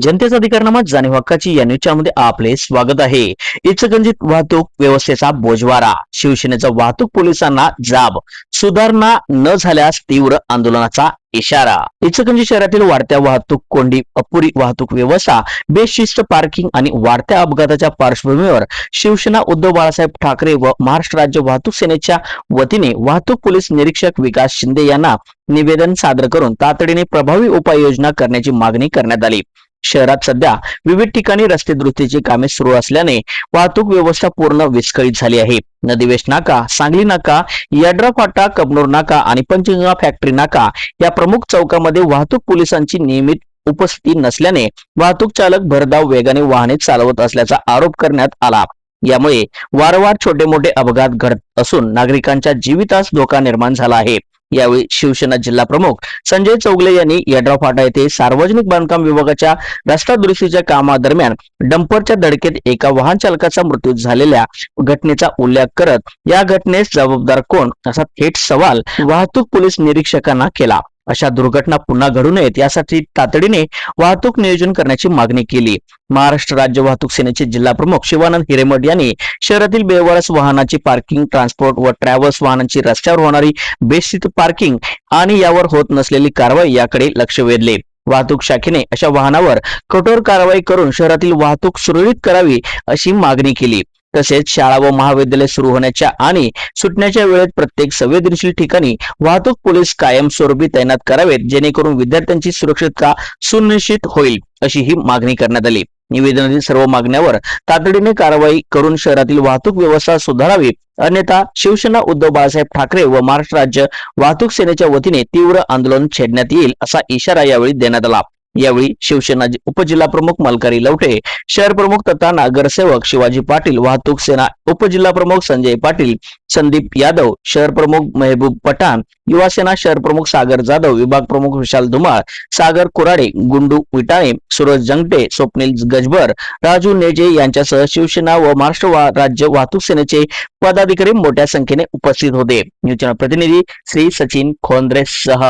जनतेचा अधिकारनामा जाणीव हक्काची या न्यूज चॅनलमध्ये आपले स्वागत आहे। इचलकरंजीत वाहतूक व्यवस्थेचा बोजवारा, शिवसेनेचा वाहतूक पोलिसांना जाब, सुधारणा न झाल्यास तीव्र आंदोलनाचा इशारा। इचलकरंजी शहरातील वाढत्या वाहतूक कोंडी, अपुरी वाहतूक व्यवस्था, बेशिस्त पार्किंग आणि वाढत्या अपघाताच्या पार्श्वभूमीवर शिवसेना उद्धव बाळासाहेब ठाकरे व महाराष्ट्र राज्य वाहतूक सेनेच्या वतीने वाहतूक पोलीस निरीक्षक विकास शिंदे यांना निवेदन सादर करून तातडीने प्रभावी उपाययोजना करण्याची मागणी करण्यात आली। शहरात सध्या विविध ठिकाणी रस्ते दुरुस्तीची कामे सुरू असल्याने वाहतूक व्यवस्था पूर्ण विस्कळीत झाली आहे। नदीवेश नाका, सांगली नाका, याड्रा फाटा, कबनूर नाका आणि पंचगंगा फॅक्टरी नाका या प्रमुख चौकामध्ये वाहतूक पोलिसांची नियमित उपस्थिती नसल्याने वाहतूक चालक भरधाव वेगाने वाहने चालवत असल्याचा आरोप करण्यात आला। यामुळे वारंवार छोटे मोठे अपघात घडत असून नागरिकांच्या जीवितास धोका निर्माण झाला आहे। यावेळी शिवसेना जिल्हा प्रमुख संजय चौगले यांनी याड्रा फाटा येथे सार्वजनिक बांधकाम विभागाच्या रस्ता दुरुस्तीच्या कामादरम्यान डंपरच्या धडकेत एका वाहन चालकाचा मृत्यू झालेल्या घटनेचा उल्लेख करत या घटनेस जबाबदार कोण असा थेट सवाल वाहतूक पोलीस निरीक्षकांना केला। अशा दुर्घटना पुन्हा घडू नयेत यासाठी तातडीने वाहतूक नियोजन करण्याची मागणी केली। महाराष्ट्र राज्य वाहतूक सेनेचे जिल्हा प्रमुख शिवानंद हिरेमठ यांनी शहरातील बेवारस वाहनाची पार्किंग, ट्रान्सपोर्ट व ट्रॅव्हल्स वाहनांची रस्त्यावर होणारी बेशिस्त पार्किंग आणि यावर होत नसलेली कारवाई याकडे लक्ष वेधले। वाहतूक शाखेने अशा वाहनावर कठोर कारवाई करून शहरातील वाहतूक सुरळीत करावी अशी मागणी केली। तसेच शाळा व महाविद्यालय सुरू होण्याच्या आणि सुटण्याच्या वेळेत प्रत्येक संवेदनशील ठिकाणी वाहतूक पोलीस कायमस्वरूपी तैनात करावेत, जेणेकरून विद्यार्थ्यांची सुरक्षितता सुनिश्चित होईल अशी ही मागणी करण्यात आली। निवेदनातील सर्व मागण्यावर तातडीने कारवाई करून शहरातील वाहतूक व्यवस्था सुधारावी, अन्यथा शिवसेना उद्धव बाळासाहेब ठाकरे व महाराष्ट्र राज्य वाहतूक सेनेच्या वतीने तीव्र आंदोलन छेडण्यात येईल असा इशारा यावेळी देण्यात आला। यावेळी शिवसेना उपजिल्हा प्रमुख मलकारी लवटे, शहर प्रमुख तथा नगरसेवक शिवाजी पाटील, वाहतूक सेना उपजिल्हा प्रमुख संजय पाटील, संदीप यादव, शहर प्रमुख महबूब पठाण, युवा सेना शहर प्रमुख सागर जाधव, विभाग प्रमुख विशाल धुमाळ, सागर कुराडे, गुंडू विटाणे, सूरज जंगटे, स्वप्नील गजबर, राजू नेजे यांच्यासह शिवसेना व महाराष्ट्र राज्य वाहतूक सेनेचे पदाधिकारी मोठ्या संख्येने उपस्थित होते। न्यूज चॅनल प्रतिनिधी श्री सचिन खोंद्रे सह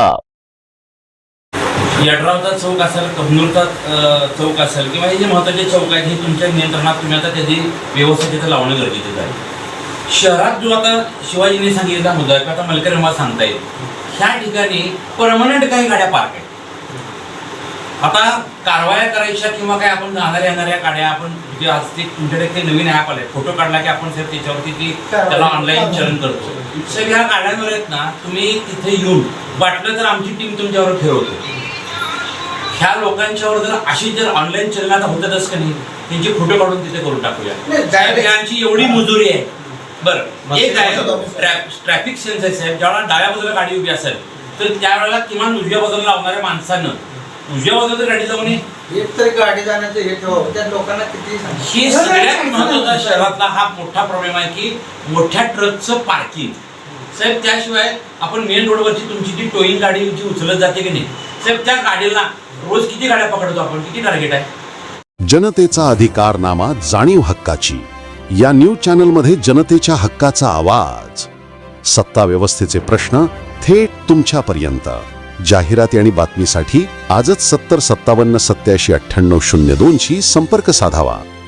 याड्रावचा चौक असेल, कबनूरचा चौक असेल किंवा हे जे महत्त्वाचे चौक आहेत हे तुमच्या नियंत्रणात तुम्ही आता त्याची व्यवस्था तिथे लावणं गरजेचं आहे। शहरात जो आता शिवाजींनी सांगितलेला मुद्दा आहे, आता मलकरी मला सांगता येईल, ह्या ठिकाणी परमनंट काही गाड्या पार्क आहेत। आता कारवाया करायच्या किंवा काय आपण जाणाऱ्या येणाऱ्या गाड्या आपण जे आज ते तुमच्याकडे ते नवीन ॲप आले, फोटो काढला की आपण सर त्याच्यावरती ती त्याला ऑनलाईन चलन करतो। सर ह्या गाड्यांवर आहेत ना, तुम्ही तिथे येऊन वाटलं तर आमची टीम तुमच्यावर ठेवतो। ह्या लोकांच्यावर जर अशी जर ऑनलाईन चलनात होतच का नाही, त्यांचे फोटो काढून तिथे करून टाकूया। त्यांची एवढी मजुरी आहे। बरं, एक आहे ट्रॅफिक सेन्सर साहेब, ज्यावेळेला डाव्या बाजूला गाडी उभी असेल तर त्यावेळेला किमान उजव्या बाजूला लावणाऱ्या माणसानं उजव्या बाजूला गाडी जाऊ नये, एक तरी गाडी जाण्याचं हे ठेवा। त्या लोकांना किती हे सगळ्यात महत्त्वाचा शहरातला हा मोठा प्रॉब्लेम आहे की मोठ्या ट्रकचं पार्किंग साहेब। त्याशिवाय आपण मेन रोडवरची तुमची ती टोईंग गाडी जी उचलत जाते की नाही साहेब, त्या गाडीला रोज किती गाड्या पकडतो आपण, किती टार्गेट आहे? जनतेचा अधिकारनामा जाणीव हक्काची या न्यूज चॅनलमध्ये जनतेच्या हक्काचा आवाज, सत्ता व्यवस्थेचे प्रश्न थेट तुमच्यापर्यंत। जाहिराती आणि बातमीसाठी आजच 70 57 87 98 02 शी संपर्क साधावा।